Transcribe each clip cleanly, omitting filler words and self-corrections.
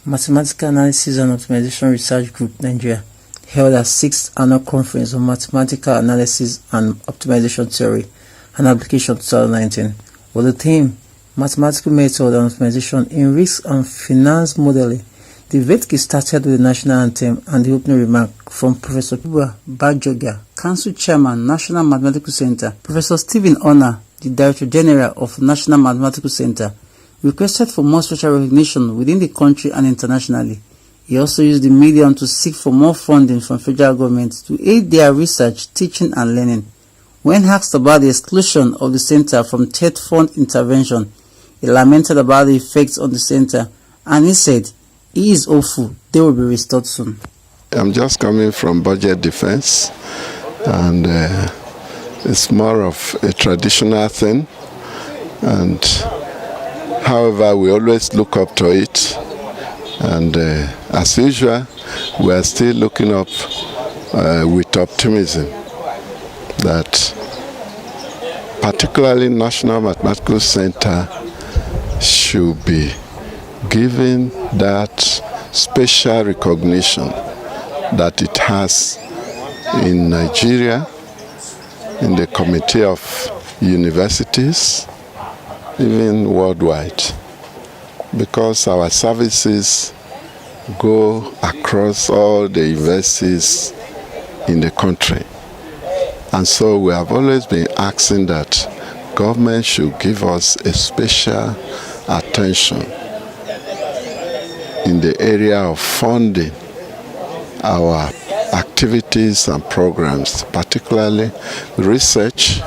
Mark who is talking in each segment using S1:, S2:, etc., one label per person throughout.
S1: Mathematical Analysis and Optimization Research Group, Nigeria, held a 6th annual conference on mathematical analysis and optimization theory and application 2019, with the theme Mathematical Method and Optimization in Risk and Finance Modeling. The event started with the national anthem and the opening remark from Professor Piba Bajoga, Council Chairman, National Mathematical Center. Professor Stephen Honor, the Director General of National Mathematical Center, requested for more special recognition within the country and internationally. He also used the medium to seek for more funding from federal government to aid their research, teaching and learning. When asked about the exclusion of the center from TED Fund intervention, he lamented about the effects on the center, and he said he is hopeful they will be restored soon.
S2: I'm just coming from budget defense, and it's more of a traditional thing, and however we always look up to it, and as usual we are still looking up with optimism that particularly National Mathematical Center should be given that special recognition that it has in Nigeria, in the Committee of Universities, even worldwide, because our services go across all the universities in the country. And so we have always been asking that government should give us a special attention in the area of funding our activities and programs, particularly research,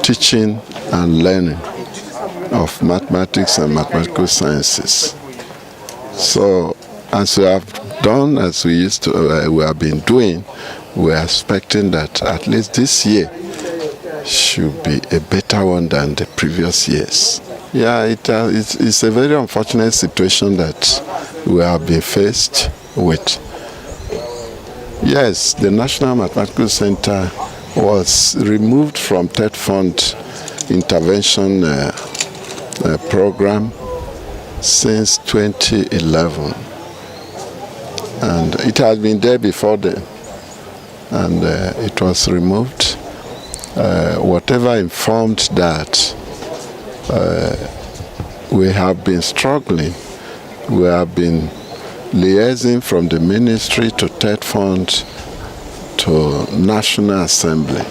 S2: teaching and learning of mathematics and mathematical sciences. So as we have done, as we have been doing, we are expecting that at least this year should be a better one than the previous years. Yeah, it's a very unfortunate situation that we have been faced with. Yes, the National Mathematical Center was removed from TED Fund intervention program since 2011, and it has been there before then, and it was removed. Whatever informed that, we have been struggling. We have been liaising from the ministry to TED Fund to National Assembly,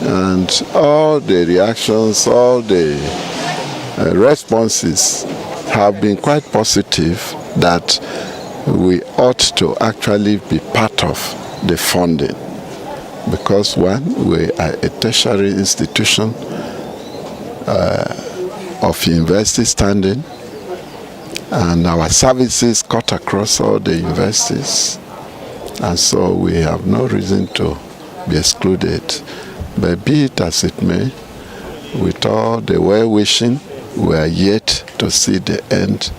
S2: and all the reactions, all the responses have been quite positive that we ought to actually be part of the funding, because one, we are a tertiary institution of university standing, and our services cut across all the universities, and so we have no reason to be excluded. But be it as it may, with all the well-wishing, we are yet to see the end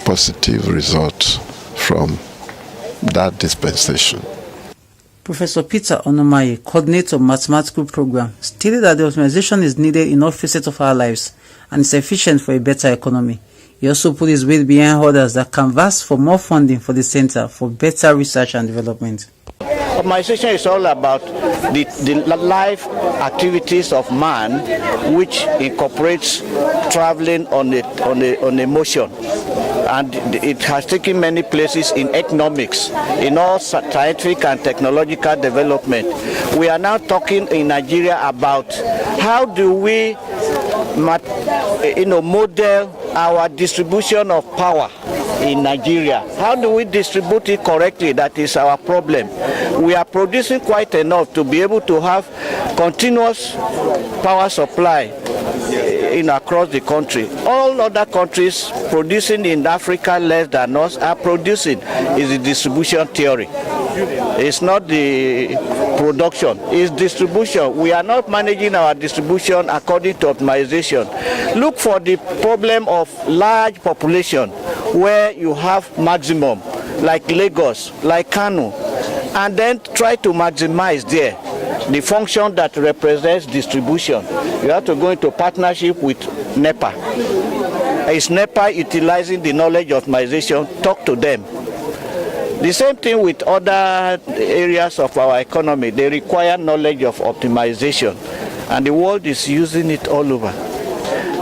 S2: positive result from that dispensation.
S1: Professor Peter Onomaye, coordinator of mathematical program, stated that the optimization is needed in all facets of our lives and is efficient for a better economy. He also put his weight behind others that canvass for more funding for the center for better research and development.
S3: Optimization is all about the life activities of man, which incorporates traveling on a motion. And it has taken many places in economics, in all scientific and technological development. We are now talking in Nigeria about how do we model our distribution of power in Nigeria. How do we distribute it correctly? That is our problem. We are producing quite enough to be able to have continuous power supply across the country. All other countries producing in Africa less than us are producing is the distribution theory. It's not the production, it's distribution. We are not managing our distribution according to optimization. Look for the problem of large population where you have maximum, like Lagos, like Kano, and then try to maximize there the function that represents distribution. You have to go into partnership with NEPA. Is NEPA utilizing the knowledge optimization? Talk to them. The same thing with other areas of our economy. They require knowledge of optimization, and the world is using it all over.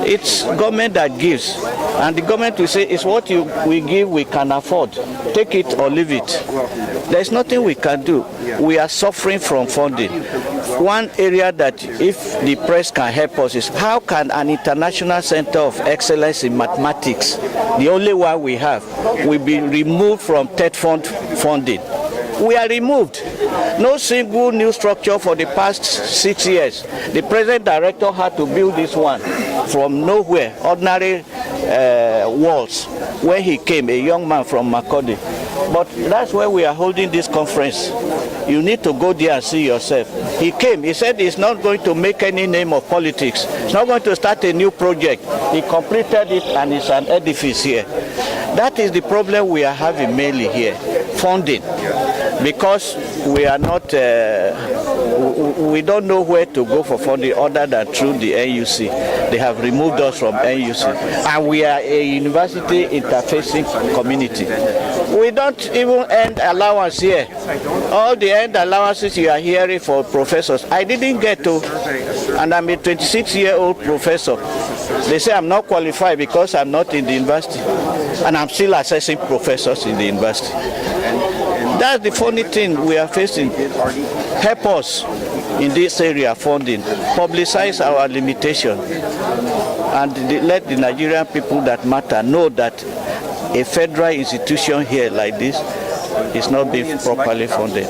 S3: It's government that gives, and the government will say, it's what we give, we can afford. Take it or leave it. There's nothing we can do. We are suffering from funding. One area that if the press can help us is how can an international center of excellence in mathematics, the only one we have, will be removed from TED fund funding. We are removed. No single new structure for the past 6 years. The present director had to build this one from nowhere, ordinary walls. When he came, a young man from Makurdi. But that's where we are holding this conference. You need to go there and see yourself. He came, he said he's not going to make any name of politics. He's not going to start a new project. He completed it and it's an edifice here. That is the problem we are having mainly here, funding. Because we are not, we don't know where to go for funding other than through the NUC. They have removed us from NUC. And we are a university interfacing community. We don't even earn allowance here. All the end allowances you are hearing for professors, I didn't get to, and I'm a 26-year-old professor. They say I'm not qualified because I'm not in the university, and I'm still assessing professors in the university. That's the funny thing we are facing. Help us in this area, funding. Publicize our limitation, and let the Nigerian people that matter know that a federal institution here like this is not being properly funded.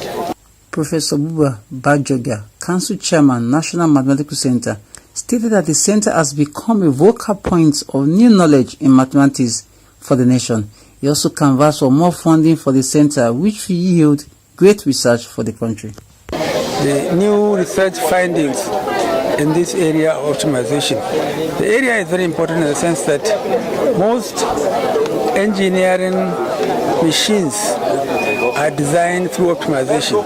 S1: Professor Buba Bajoga, Council Chairman, National Mathematical Center, stated that the center has become a vocal point of new knowledge in mathematics for the nation. He also canvassed for more funding for the center, which will yield great research for the country.
S4: The new research findings in this area of optimization. The area is very important in the sense that most engineering machines are designed through optimization.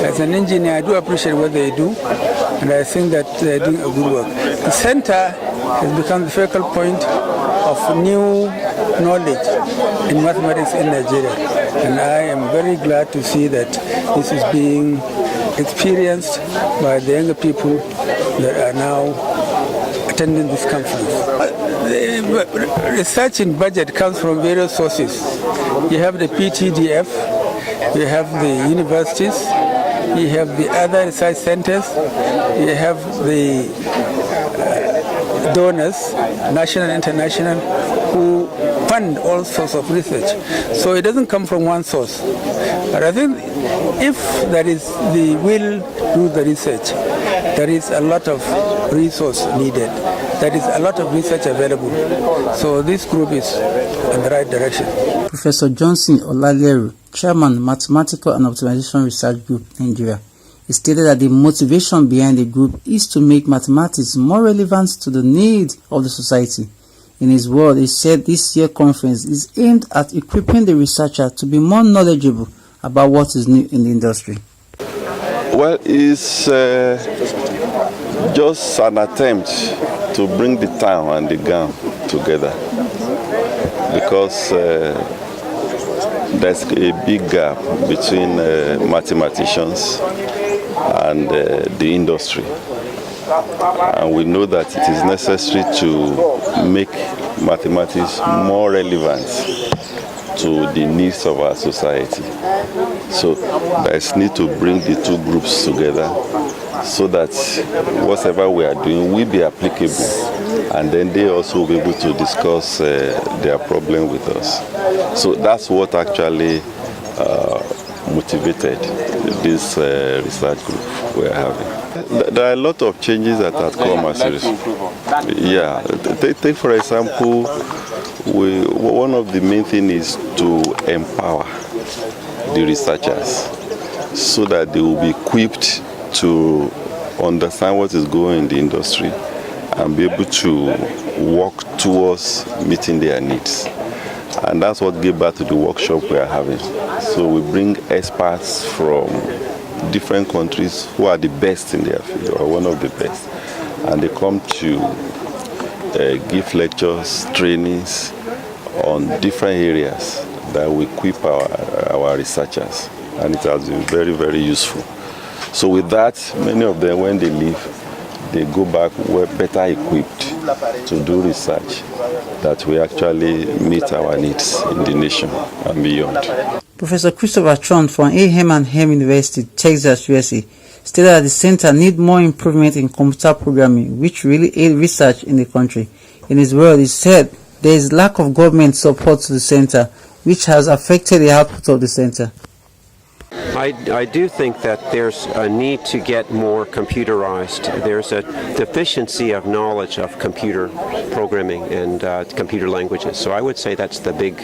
S4: As an engineer, I do appreciate what they do, and I think that they're doing a good work. The center has become the focal point of new knowledge in mathematics in Nigeria, and I am very glad to see that this is being experienced by the younger people that are now attending this conference. The research in budget comes from various sources. You have the PTDF, you have the universities, you have the other research centers, you have the donors, national and international, who fund all sorts of research. So it doesn't come from one source. But I think if there is the will to do the research, there is a lot of resource needed. There is a lot of research available. So this group is in the right direction.
S1: Professor Johnson Olaleru, Chairman, Mathematical and Optimization Research Group, Nigeria, he stated that the motivation behind the group is to make mathematics more relevant to the needs of the society. In his word, he said this year's conference is aimed at equipping the researcher to be more knowledgeable about what is new in the industry.
S5: Well, it's just an attempt to bring the town and the GAM together, because there's a big gap between mathematicians and the industry. And we know that it is necessary to make mathematics more relevant to the needs of our society. So there's need to bring the two groups together so that whatever we are doing will be applicable, and then they also will be able to discuss their problem with us. So that's what actually motivated this research group we are having. There are a lot of changes that have come as a result. Yeah, take for example, one of the main things is to empower the researchers so that they will be equipped to understand what is going on in the industry and be able to work towards meeting their needs. And that's what gave birth to the workshop we are having. So we bring experts from different countries who are the best in their field, or one of the best, and they come to give lectures, trainings on different areas that will equip our researchers, and it has been very, very useful. So with that, many of them, when they leave, they go back better equipped to do research that will actually meet our needs in the nation and beyond.
S1: Professor Christopher Chon from A.M. University, Texas, USA, stated that the center needs more improvement in computer programming, which really aid research in the country. In his words, he said there is lack of government support to the center, which has affected the output of the center.
S6: I do think that there's a need to get more computerized. There's a deficiency of knowledge of computer programming and computer languages. So I would say that's the big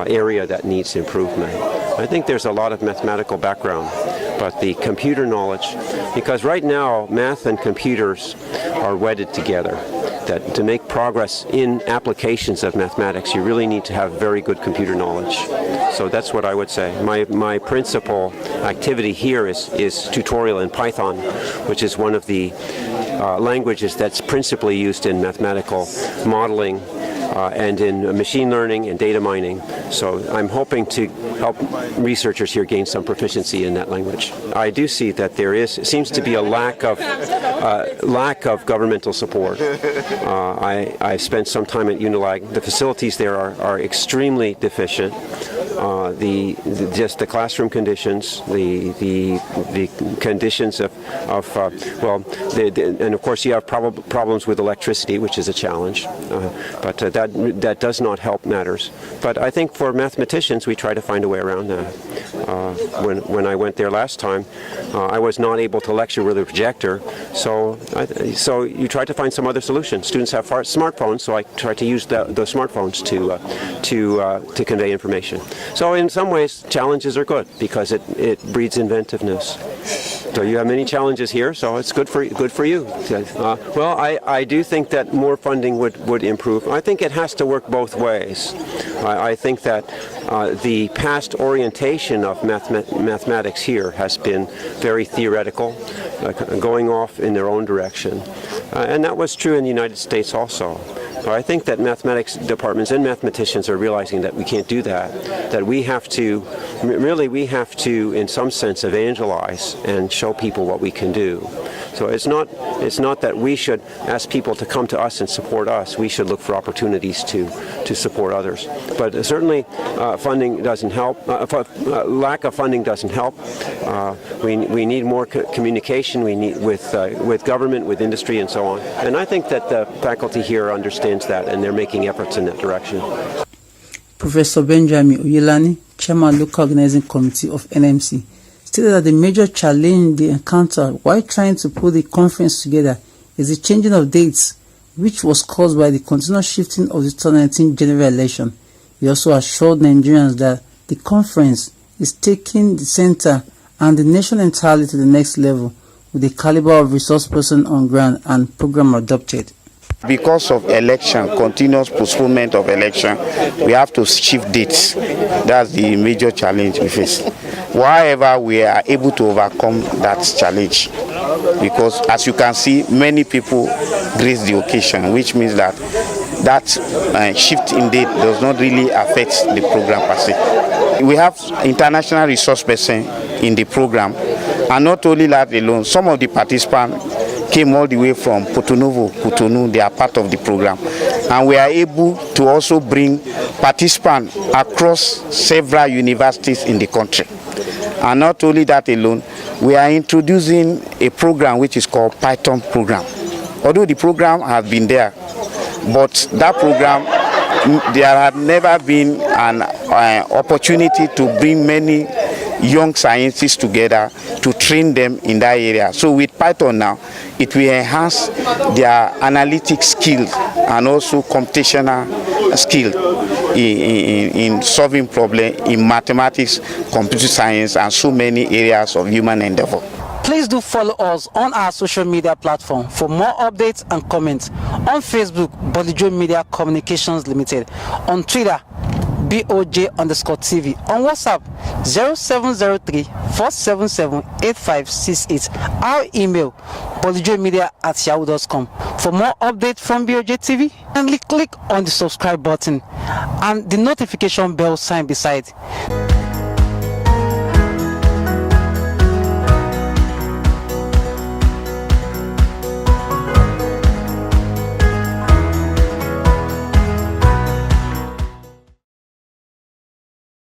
S6: area that needs improvement. I think there's a lot of mathematical background, but the computer knowledge, because right now math and computers are wedded together. That to make progress in applications of mathematics, you really need to have very good computer knowledge. So that's what I would say. My principal activity here is tutorial in Python, which is one of the languages that's principally used in mathematical modeling and in machine learning and data mining. So I'm hoping to help researchers here gain some proficiency in that language. I do see that there seems to be a lack of governmental support. I spent some time at Unilag. The facilities there are extremely deficient. Just the classroom conditions, the conditions of and of course you have problems with electricity, which is a challenge, but that does not help matters. But I think for mathematicians, we try to find a way around that. When I went there last time, I was not able to lecture with a projector, so you try to find some other solution. Students have smartphones, so I try to use those smartphones to convey information. So in some ways, challenges are good because it breeds inventiveness. So you have many challenges here, so it's good for you. Well, I do think that more funding would improve. I think it has to work both ways. I think that the past orientation of mathematics here has been very theoretical, going off in their own direction. And that was true in the United States also. But I think that mathematics departments and mathematicians are realizing that we can't do that we have to, in some sense, evangelize and show people what we can do. So it's not that we should ask people to come to us and support us. We should look for opportunities to support others. But certainly funding doesn't help. Lack of funding doesn't help. We need more communication. We need with government, with industry, and so on. And I think that the faculty here understands that, and they're making efforts in that direction.
S1: Professor Benjamin Oyelani, Chairman Local Organizing Committee of NMC, stated that the major challenge they encounter while trying to put the conference together is the changing of dates, which was caused by the continuous shifting of the 2019 general election. He also assured Nigerians that the conference is taking the center and the nation entirely to the next level with the caliber of resource person on ground and program adopted.
S7: Because of election, continuous postponement of election, we have to shift dates. That's the major challenge we face. However, we are able to overcome that challenge because, as you can see, many people grace the occasion, which means that shift in date does not really affect the program per se. We have international resource person in the program, and not only that alone, some of the participants came all the way from Cotonou, they are part of the program. And we are able to also bring participants across several universities in the country. And not only that alone, we are introducing a program which is called Python program. Although the program has been there, but that program, there had never been an opportunity to bring many young scientists together to train them in that area. So with Python now, it will enhance their analytic skills and also computational skill in solving problems in mathematics, computer science, and so many areas of human endeavor.
S1: Please do follow us on our social media platform for more updates and comments. On Facebook, Bolijo Media Communications Limited. On Twitter, BOJ_TV. On WhatsApp, 0703-477-8568. Our email, bolijomedia@yahoo.com.
S8: For more updates from BOJ TV, kindly click on the subscribe button and the notification bell sign beside.